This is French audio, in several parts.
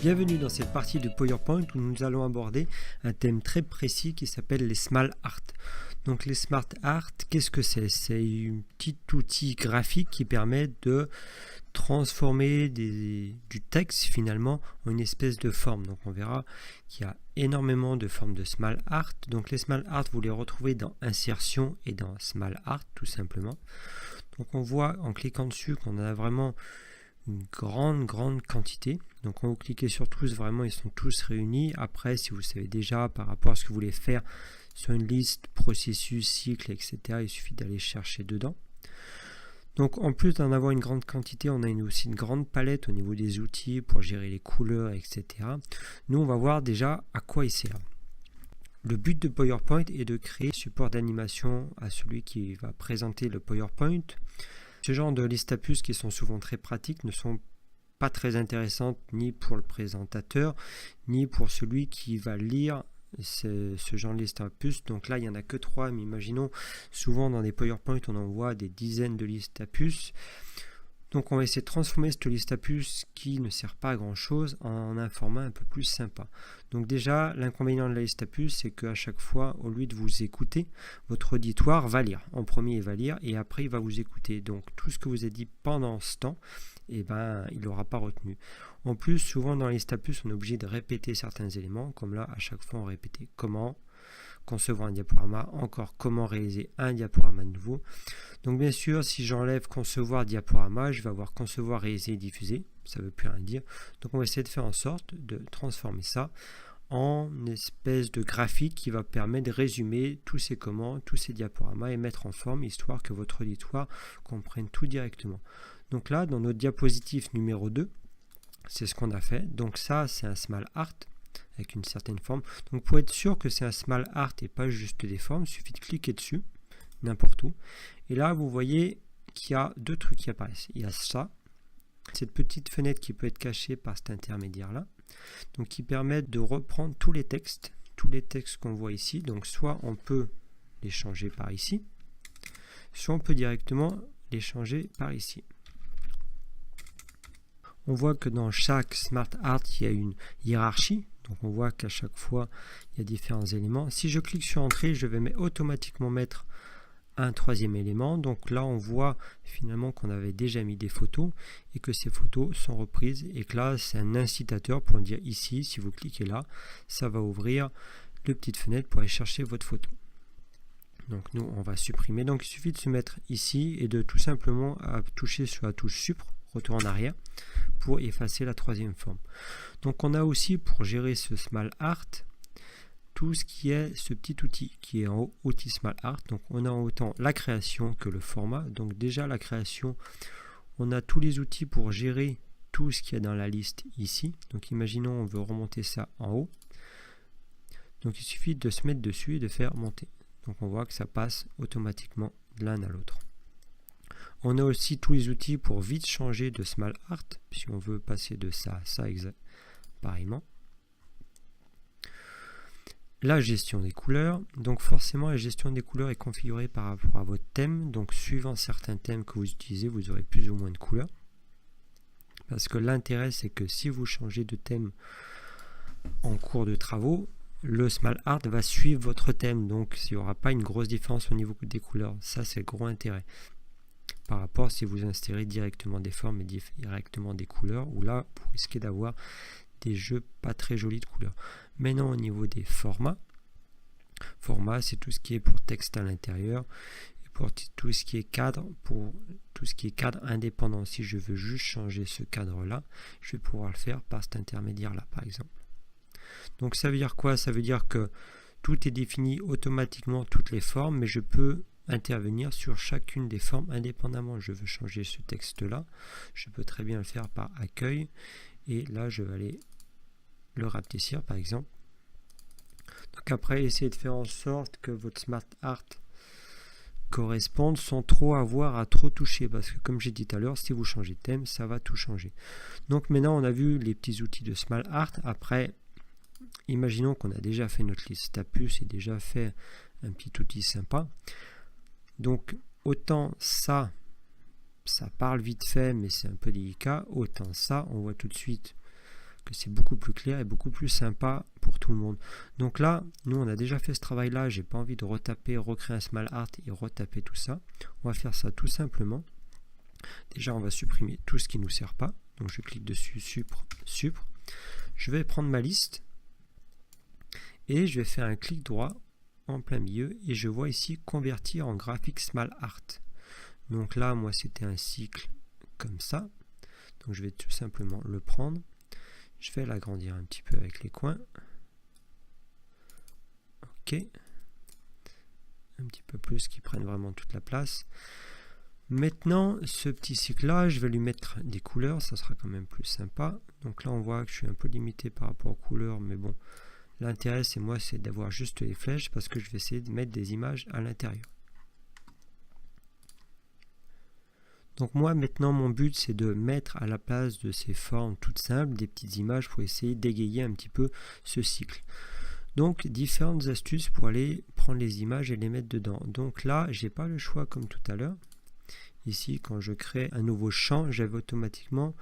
Bienvenue dans cette partie de PowerPoint où nous allons aborder un thème très précis qui s'appelle les Small Art. Donc les Small Art, qu'est-ce que c'est? C'est un petit outil graphique qui permet de transformer du texte finalement en une espèce de forme. Donc on verra qu'il y a énormément de formes de Small Art. Donc les Small Art, vous les retrouvez dans Insertion et dans Small Art tout simplement. Donc on voit en cliquant dessus qu'on a vraiment une grande quantité. Donc quand vous cliquez sur tous, vraiment ils sont tous réunis. Après, si vous savez déjà par rapport à ce que vous voulez faire sur une liste, processus, cycle, etc., il suffit d'aller chercher dedans. Donc en plus d'en avoir une grande quantité, on a aussi une grande palette au niveau des outils pour gérer les couleurs, etc. Nous, on va voir déjà à quoi il sert. Le but de PowerPoint est de créer un support d'animation à celui qui va présenter le PowerPoint. Ce genre de listes à puces qui sont souvent très pratiques ne sont pas très intéressantes ni pour le présentateur ni pour celui qui va lire ce genre de liste à puces. Donc là il n'y en a que 3, mais imaginons souvent dans des PowerPoint on envoie des dizaines de listes à puces. Donc on va essayer de transformer cette liste à puces qui ne sert pas à grand chose en un format un peu plus sympa. Donc déjà l'inconvénient de la liste à puces, c'est qu'à chaque fois, au lieu de vous écouter, votre auditoire va lire. En premier il va lire et après il va vous écouter. Donc tout ce que vous avez dit pendant ce temps, il n'aura pas retenu. En plus, souvent dans la liste à puces, on est obligé de répéter certains éléments, comme là à chaque fois on répétait comment concevoir un diaporama, encore comment réaliser un diaporama nouveau. Donc bien sûr, si j'enlève concevoir diaporama, je vais avoir concevoir, réaliser et diffuser. Ça ne veut plus rien dire. Donc on va essayer de faire en sorte de transformer ça en une espèce de graphique qui va permettre de résumer tous ces commandes, tous ces diaporamas et mettre en forme, histoire que votre auditoire comprenne tout directement. Donc là, dans notre diapositive numéro 2, c'est ce qu'on a fait. Donc ça, c'est un Small Art avec une certaine forme. Donc pour être sûr que c'est un Small Art et pas juste des formes, il suffit de cliquer dessus, n'importe où. Et là, vous voyez qu'il y a deux trucs qui apparaissent. Il y a ça, cette petite fenêtre qui peut être cachée par cet intermédiaire-là, donc qui permet de reprendre tous les textes qu'on voit ici. Donc soit on peut les changer par ici, soit on peut directement les changer par ici. On voit que dans chaque Small Art, il y a une hiérarchie. Donc on voit qu'à chaque fois, il y a différents éléments. Si je clique sur Entrée, je vais automatiquement mettre un troisième élément. Donc là, on voit finalement qu'on avait déjà mis des photos et que ces photos sont reprises. Et que là, c'est un incitateur pour dire ici, si vous cliquez là, ça va ouvrir une petite fenêtre pour aller chercher votre photo. Donc nous, on va supprimer. Donc il suffit de se mettre ici et de tout simplement toucher sur la touche Supr, retour en arrière, pour effacer la troisième forme. Donc on a aussi pour gérer ce Small Art tout ce qui est ce petit outil qui est en haut, outil Small Art. Donc on a autant la création que le format. Donc déjà la création, on a tous les outils pour gérer tout ce qu'il y a dans la liste ici. Donc imaginons on veut remonter ça en haut. Donc il suffit de se mettre dessus et de faire monter. Donc on voit que ça passe automatiquement de l'un à l'autre. On a aussi tous les outils pour vite changer de Small Art, si on veut passer de ça à ça pareillement. La gestion des couleurs, donc forcément la gestion des couleurs est configurée par rapport à votre thème, donc suivant certains thèmes que vous utilisez, vous aurez plus ou moins de couleurs. Parce que l'intérêt c'est que si vous changez de thème en cours de travaux, le Small Art va suivre votre thème, donc il n'y aura pas une grosse différence au niveau des couleurs. Ça c'est le gros intérêt. Par rapport à si vous insérez directement des formes et directement des couleurs, où là vous risquez d'avoir des jeux pas très jolis de couleurs. Maintenant au niveau des formats, c'est tout ce qui est pour texte à l'intérieur et pour tout ce qui est cadre, pour tout ce qui est cadre indépendant. Si je veux juste changer ce cadre là, je vais pouvoir le faire par cet intermédiaire là par exemple. Donc ça veut dire quoi? Ça veut dire que tout est défini automatiquement, toutes les formes, mais je peux intervenir sur chacune des formes indépendamment. Je veux changer ce texte là, je peux très bien le faire par accueil et là je vais aller le rapetissir par exemple. Donc après essayez de faire en sorte que votre Small Art corresponde sans trop avoir à trop toucher, parce que comme j'ai dit tout à l'heure, si vous changez de thème, ça va tout changer. Donc maintenant on a vu les petits outils de Small Art. Après, imaginons qu'on a déjà fait notre liste à puces et déjà fait un petit outil sympa. Donc autant ça parle vite fait mais c'est un peu délicat, autant ça on voit tout de suite que c'est beaucoup plus clair et beaucoup plus sympa pour tout le monde. Donc là, nous on a déjà fait ce travail-là, j'ai pas envie de retaper, recréer un small art et retaper tout ça. On va faire ça tout simplement. Déjà, on va supprimer tout ce qui ne nous sert pas. Donc je clique dessus, supre. Je vais prendre ma liste et je vais faire un clic droit en plein milieu et je vois ici convertir en graphique small art. Donc là, moi c'était un cycle comme ça. Donc je vais tout simplement le prendre. Je vais l'agrandir un petit peu avec les coins. Ok. Un petit peu plus qui prennent vraiment toute la place. Maintenant, ce petit cycle-là, je vais lui mettre des couleurs, ça sera quand même plus sympa. Donc là, on voit que je suis un peu limité par rapport aux couleurs, mais bon, l'intérêt, c'est d'avoir juste les flèches parce que je vais essayer de mettre des images à l'intérieur. Donc moi, maintenant, mon but, c'est de mettre à la place de ces formes toutes simples, des petites images pour essayer d'égayer un petit peu ce cycle. Donc, différentes astuces pour aller prendre les images et les mettre dedans. Donc là, j'ai pas le choix comme tout à l'heure. Ici, quand je crée un nouveau champ, j'avais automatiquement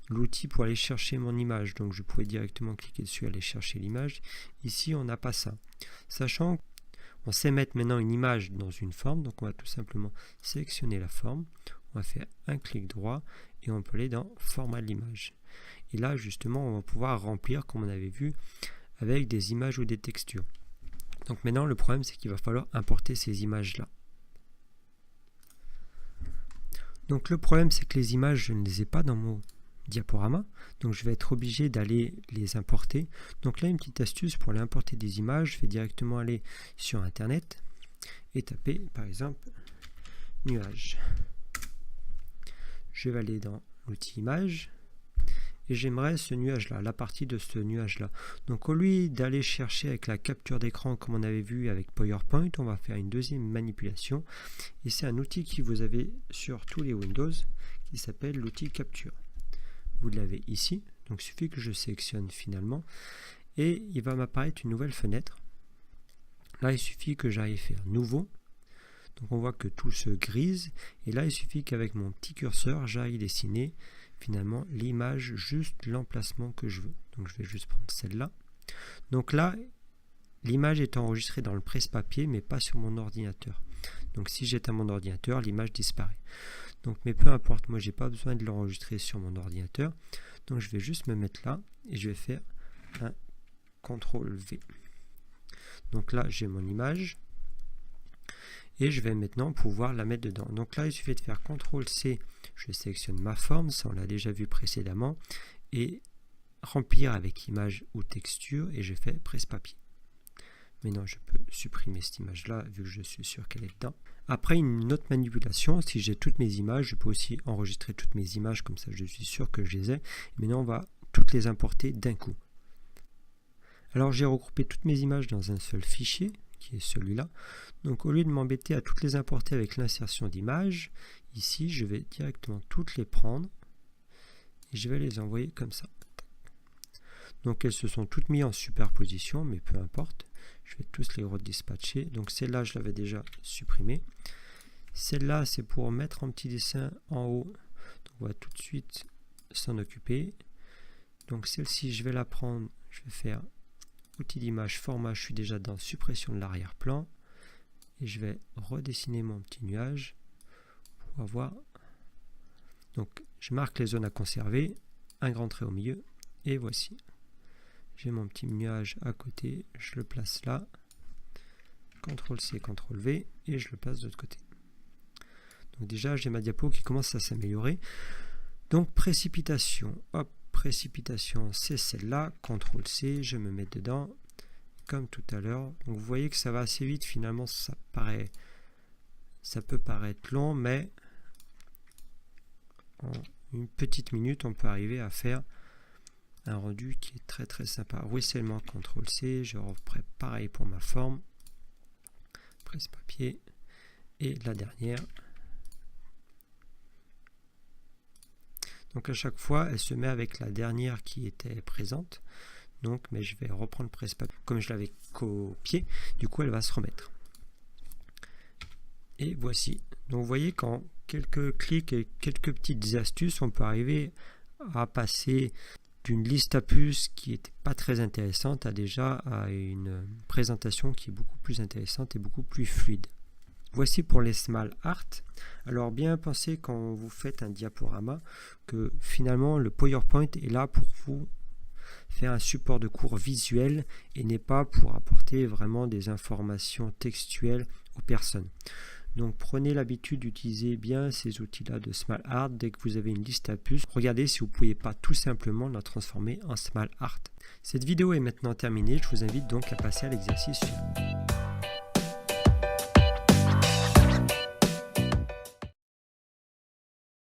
l'outil pour aller chercher mon image. Donc, je pouvais directement cliquer dessus, aller chercher l'image. Ici, on n'a pas ça. Sachant qu'on sait mettre maintenant une image dans une forme, donc on va tout simplement sélectionner la forme. On va faire un clic droit et on peut aller dans format de l'image. Et là, justement, on va pouvoir remplir, comme on avait vu, avec des images ou des textures. Donc maintenant, le problème, c'est qu'il va falloir importer ces images-là. Donc le problème, c'est que les images, je ne les ai pas dans mon diaporama. Donc je vais être obligé d'aller les importer. Donc là, une petite astuce pour aller importer des images, je vais directement aller sur Internet et taper, par exemple, nuage. Je vais aller dans l'outil image et j'aimerais ce nuage-là, la partie de ce nuage-là. Donc au lieu d'aller chercher avec la capture d'écran comme on avait vu avec PowerPoint, on va faire une deuxième manipulation. Et c'est un outil que vous avez sur tous les Windows qui s'appelle l'outil capture. Vous l'avez ici, donc il suffit que je sélectionne finalement et il va m'apparaître une nouvelle fenêtre. Là, il suffit que j'aille faire nouveau. Donc on voit que tout se grise et là il suffit qu'avec mon petit curseur j'aille dessiner finalement l'image, juste l'emplacement que je veux. Donc je vais juste prendre celle-là. Donc là l'image est enregistrée dans le presse-papier mais pas sur mon ordinateur. Donc si j'éteins mon ordinateur, l'image disparaît. Donc mais peu importe, moi j'ai pas besoin de l'enregistrer sur mon ordinateur. Donc je vais juste me mettre là et je vais faire un CTRL V. Donc là j'ai mon image. Et je vais maintenant pouvoir la mettre dedans. Donc là, il suffit de faire CTRL-C, je sélectionne ma forme, ça on l'a déjà vu précédemment, et remplir avec image ou texture, et je fais presse-papier. Maintenant, je peux supprimer cette image-là, vu que je suis sûr qu'elle est dedans. Après, une autre manipulation, si j'ai toutes mes images, je peux aussi enregistrer toutes mes images, comme ça je suis sûr que je les ai. Maintenant, on va toutes les importer d'un coup. Alors, j'ai regroupé toutes mes images dans un seul fichier, qui est celui-là. Donc au lieu de m'embêter à toutes les importer avec l'insertion d'images, ici je vais directement toutes les prendre et je vais les envoyer comme ça. Donc elles se sont toutes mises en superposition, mais peu importe. Je vais tous les redispatcher. Donc celle-là, je l'avais déjà supprimée. Celle-là, c'est pour mettre un petit dessin en haut. Donc on va tout de suite s'en occuper. Donc celle-ci, je vais la prendre. Je vais faire outil d'image, format, je suis déjà dans suppression de l'arrière-plan. Et je vais redessiner mon petit nuage pour avoir. Donc je marque les zones à conserver, un grand trait au milieu, et voici. J'ai mon petit nuage à côté, je le place là, CTRL-C, CTRL-V, et je le place de l'autre côté. Donc déjà j'ai ma diapo qui commence à s'améliorer. Donc précipitation, hop, précipitation c'est celle-là, CTRL-C, je me mets dedans, comme tout à l'heure. Donc vous voyez que ça va assez vite, finalement ça peut paraître long, mais en une petite minute on peut arriver à faire un rendu qui est très très sympa. Ruissellement, CTRL-C, je reprends pareil pour ma forme, presse-papier, et la dernière. Donc à chaque fois elle se met avec la dernière qui était présente. Donc, mais je vais reprendre presse-papier comme je l'avais copié, du coup elle va se remettre. Et voici. Donc vous voyez qu'en quelques clics et quelques petites astuces, on peut arriver à passer d'une liste à puces qui n'était pas très intéressante à une présentation qui est beaucoup plus intéressante et beaucoup plus fluide. Voici pour les Small Art. Alors bien pensez quand vous faites un diaporama que finalement le PowerPoint est là pour vous faire un support de cours visuel et n'est pas pour apporter vraiment des informations textuelles aux personnes. Donc prenez l'habitude d'utiliser bien ces outils-là de Small Art dès que vous avez une liste à puces. Regardez si vous ne pouvez pas tout simplement la transformer en Small Art. Cette vidéo est maintenant terminée, je vous invite donc à passer à l'exercice suivant.